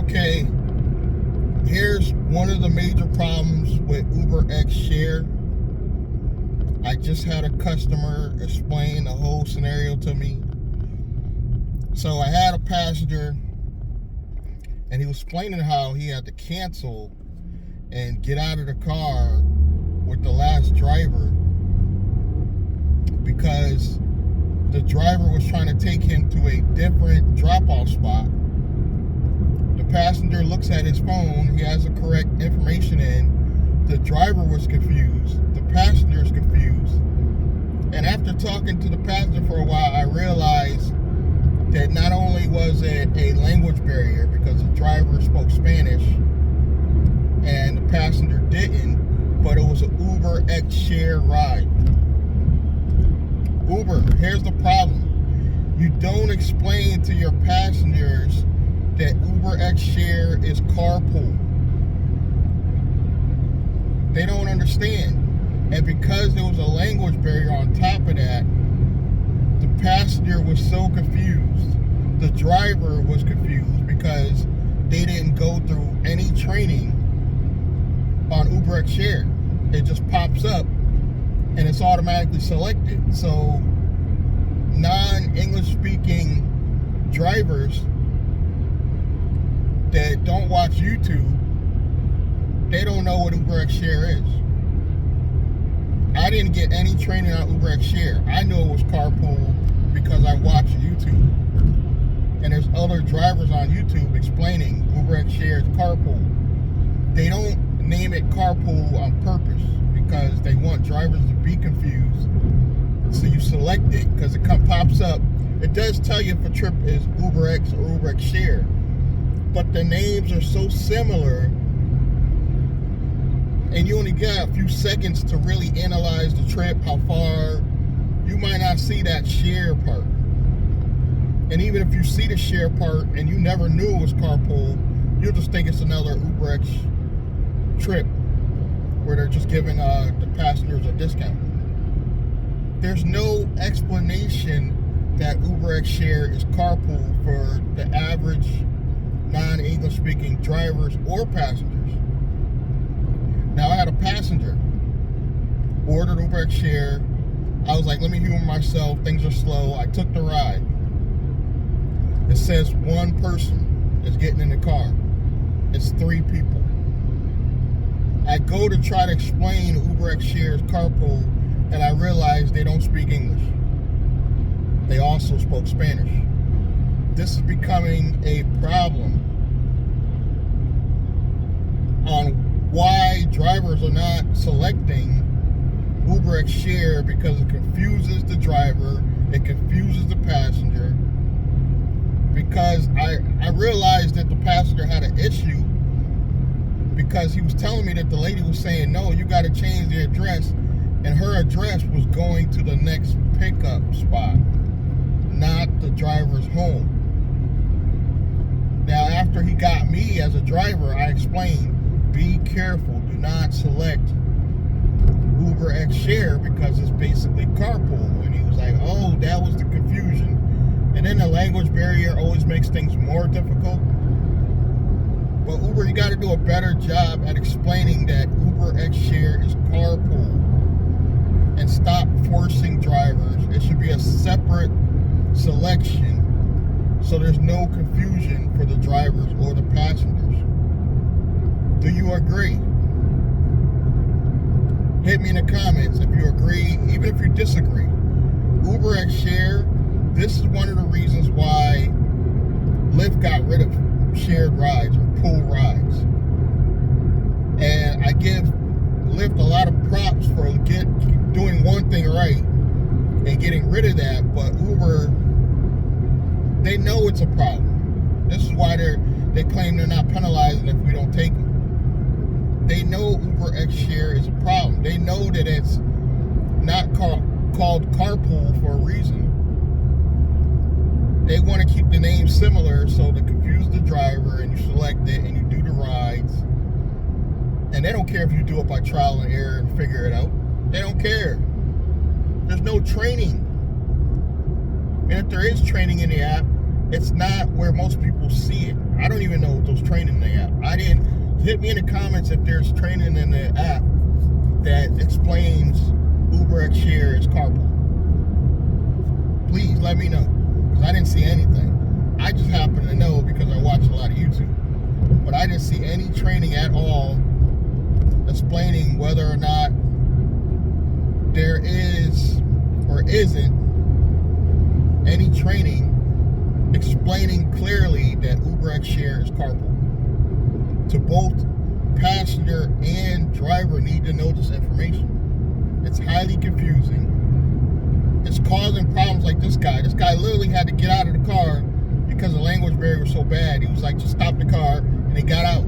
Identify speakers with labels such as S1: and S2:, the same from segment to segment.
S1: Okay, here's one of the major problems with UberX Share. I just had a customer explain the whole scenario to me. So I had a passenger, and he was explaining how he had to cancel and get out of the car with the last driver because the driver was trying to take him to a different drop-off spot. The passenger looks at his phone, he has the correct information in, the driver was confused, the passenger is confused, and after talking to the passenger for a while, I realized that not only was it a language barrier because the driver spoke Spanish and the passenger didn't, but it was an UberX Share ride. Uber, here's the problem. You don't explain to your passengers that UberX Share is carpool. They don't understand. And because there was a language barrier on top of that, the passenger was so confused. The driver was confused because they didn't go through any training on UberX Share. It just pops up and it's automatically selected. So non-English speaking drivers that don't watch YouTube, they don't know what UberX Share is. I didn't get any training on UberX Share. I knew it was carpool because I watched YouTube. And there's other drivers on YouTube explaining UberX Share is carpool. They don't name it carpool on purpose because they want drivers to be confused. So you select it because it pops up. It does tell you if a trip is UberX or UberX Share. But the names are so similar, and you only got a few seconds to really analyze the trip, how far. You might not see that share part. And even if you see the share part and you never knew it was carpool, you'll just think it's another UberX trip where they're just giving the passengers a discount. There's no explanation that UberX Share is carpool for the average non-English speaking drivers or passengers. Now I had a passenger ordered UberX Share. I was like, let me humor myself, things are slow. I took the ride. It says one person is getting in the car. It's 3 people. I go to try to explain UberX Share's carpool, and I realize they don't speak English. They also spoke Spanish. This is becoming a problem on why drivers are not selecting UberX Share, because it confuses the driver, it confuses the passenger. Because I realized that the passenger had an issue because he was telling me that the lady was saying, no, you got to change the address, and her address was going to the next pickup spot, not the driver's home. Now, after he got me as a driver, I explained, be careful, do not select UberX Share because it's basically carpool. And he was like, oh, that was the confusion. And then the language barrier always makes things more difficult. But Uber, you got to do a better job at explaining that UberX Share is carpool and stop forcing drivers. It should be a separate selection so there's no confusion for the drivers or the passengers. Do you agree? Hit me in the comments if you agree, even if you disagree. UberX Share, this is one of the reasons why Lyft got rid of shared rides or pool rides. And I give Lyft a lot of props for doing one thing right and getting rid of that, but Uber, they know it's a problem. This is why they claim they're not penalizing if we don't take them. They know UberX Share is a problem. They know that it's not called carpool for a reason. They want to keep the name similar so to confuse the driver, and you select it and you do the rides. And they don't care if you do it by trial and error and figure it out. They don't care. There's no training. And if there is training in the app, it's not where most people see it. I don't even know what those training in the app. I didn't. Hit me in the comments if there's training in the app that explains UberX Share is carpool. Please let me know, because I didn't see anything. I just happen to know because I watch a lot of YouTube. But I didn't see any training at all explaining whether or not there is or isn't any training explaining clearly that UberX Share is carpool. To both passenger and driver need to know this information. It's highly confusing. It's causing problems like this guy. This guy literally had to get out of the car because the language barrier was so bad. He was like, just stop the car, and he got out.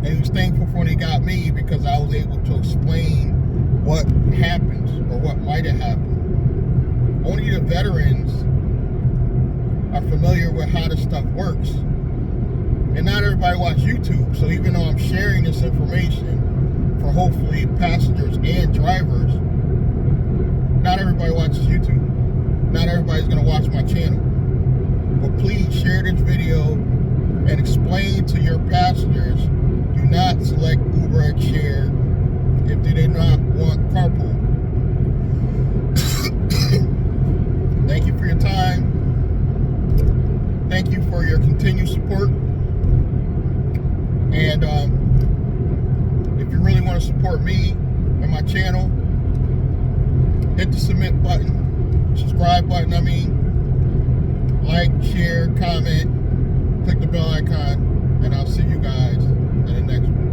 S1: And he was thankful for when he got me because I was able to explain what happened or what might have happened. Only the veterans are familiar with how this stuff works. And not everybody watches YouTube, so even though I'm sharing this information for hopefully passengers and drivers, not everybody watches YouTube. Not everybody's going to watch my channel. But please share this video and explain to your passengers, do not select UberX Share if they do not want carpool. Thank you for your time. Thank you for your continued support. And if you really want to support me and my channel, hit the subscribe button, like, share, comment, click the bell icon, and I'll see you guys in the next one.